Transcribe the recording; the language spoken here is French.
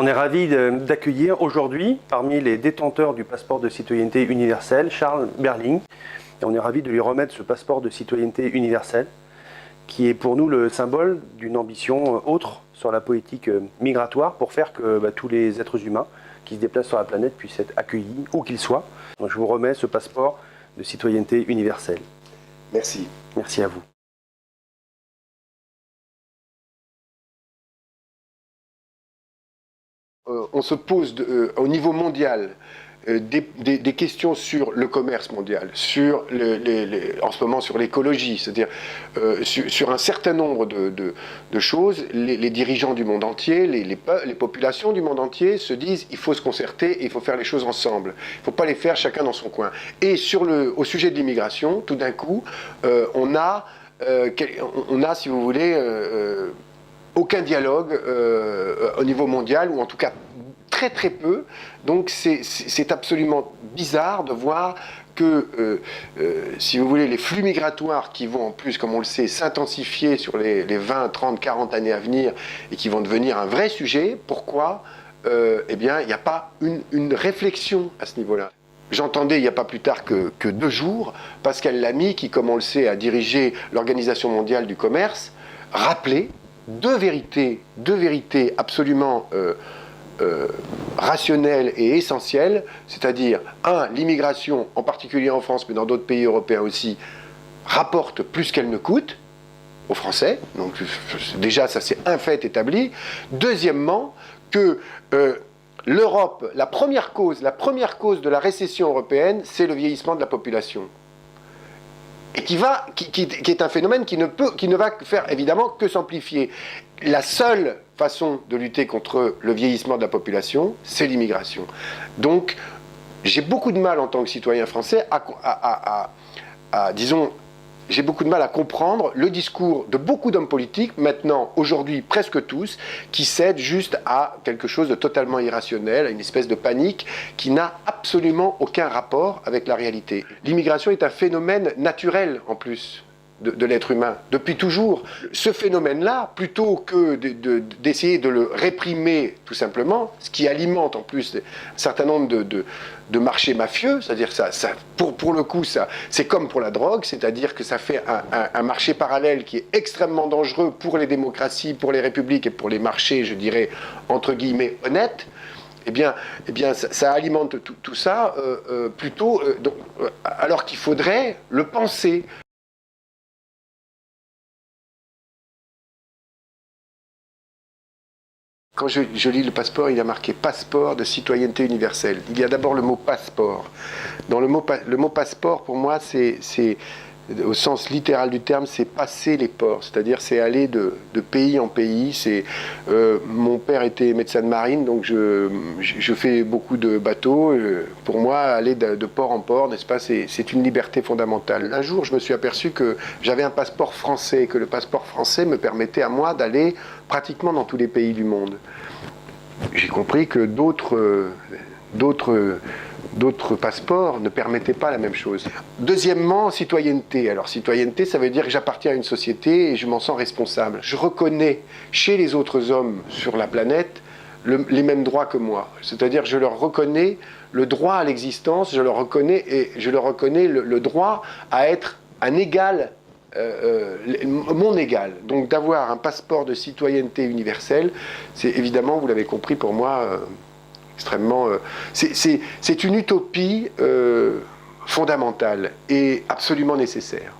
On est ravis d'accueillir aujourd'hui, parmi les détenteurs du passeport de citoyenneté universelle, Charles Berling. Et on est ravis de lui remettre ce passeport de citoyenneté universelle, qui est pour nous le symbole d'une ambition autre sur la politique migratoire, pour faire que tous les êtres humains qui se déplacent sur la planète puissent être accueillis, où qu'ils soient. Donc je vous remets ce passeport de citoyenneté universelle. Merci. Merci à vous. On se pose au niveau mondial des questions sur le commerce mondial, sur en ce moment sur l'écologie, c'est-à-dire sur un certain nombre de choses. Les dirigeants du monde entier, les populations du monde entier se disent il faut se concerter et il faut faire les choses ensemble. Il ne faut pas les faire chacun dans son coin. Et au sujet de l'immigration, tout d'un coup, on a, si vous voulez, aucun dialogue au niveau mondial, ou en tout cas très très peu. Donc c'est absolument bizarre de voir que, si vous voulez, les flux migratoires qui vont en plus, comme on le sait, s'intensifier sur les 20, 30, 40 années à venir et qui vont devenir un vrai sujet, pourquoi eh bien, il n'y a pas une réflexion à ce niveau-là. J'entendais il n'y a pas plus tard que 2 jours Pascal Lamy, qui, comme on le sait, a dirigé l'Organisation mondiale du commerce, rappeler deux vérités absolument rationnelles et essentielles, c'est-à-dire, l'immigration, en particulier en France, mais dans d'autres pays européens aussi, rapporte plus qu'elle ne coûte aux Français. Donc déjà, ça c'est un fait établi. Deuxièmement, que l'Europe, la première cause de la récession européenne, c'est le vieillissement de la population. Et qui est un phénomène qui ne va faire évidemment que s'amplifier. La seule façon de lutter contre le vieillissement de la population, c'est l'immigration. Donc, j'ai beaucoup de mal en tant que citoyen français j'ai beaucoup de mal à comprendre le discours de beaucoup d'hommes politiques, maintenant, aujourd'hui, presque tous, qui cèdent juste à quelque chose de totalement irrationnel, à une espèce de panique qui n'a absolument aucun rapport avec la réalité. L'immigration est un phénomène naturel, en plus, de l'être humain, depuis toujours. Ce phénomène-là, plutôt que d'essayer de le réprimer, tout simplement, ce qui alimente en plus un certain nombre de marchés mafieux, c'est-à-dire pour le coup, c'est comme pour la drogue, c'est-à-dire que ça fait un marché parallèle qui est extrêmement dangereux pour les démocraties, pour les républiques et pour les marchés, je dirais, entre guillemets, honnêtes. Eh bien, ça alimente tout ça, plutôt, alors qu'il faudrait le penser. Quand je lis le passeport, il y a marqué « passeport de citoyenneté universelle ». Il y a d'abord le mot « passeport ». Dans le mot passeport, pour moi, c'est au sens littéral du terme, c'est passer les ports, c'est-à-dire c'est aller de pays en pays. Mon père était médecin de marine, donc je fais beaucoup de bateaux. Pour moi, aller de port en port, n'est-ce pas, c'est une liberté fondamentale. Un jour, je me suis aperçu que j'avais un passeport français, que le passeport français me permettait à moi d'aller pratiquement dans tous les pays du monde. J'ai compris que d'autres passeports ne permettaient pas la même chose. Deuxièmement, citoyenneté. Alors citoyenneté, ça veut dire que j'appartiens à une société et je m'en sens responsable. Je reconnais chez les autres hommes sur la planète les mêmes droits que moi. C'est-à-dire je leur reconnais le droit à l'existence, je leur reconnais le droit à être un égal, mon égal. Donc d'avoir un passeport de citoyenneté universelle, c'est évidemment, vous l'avez compris, pour moi, extrêmement... c'est une utopie fondamentale et absolument nécessaire.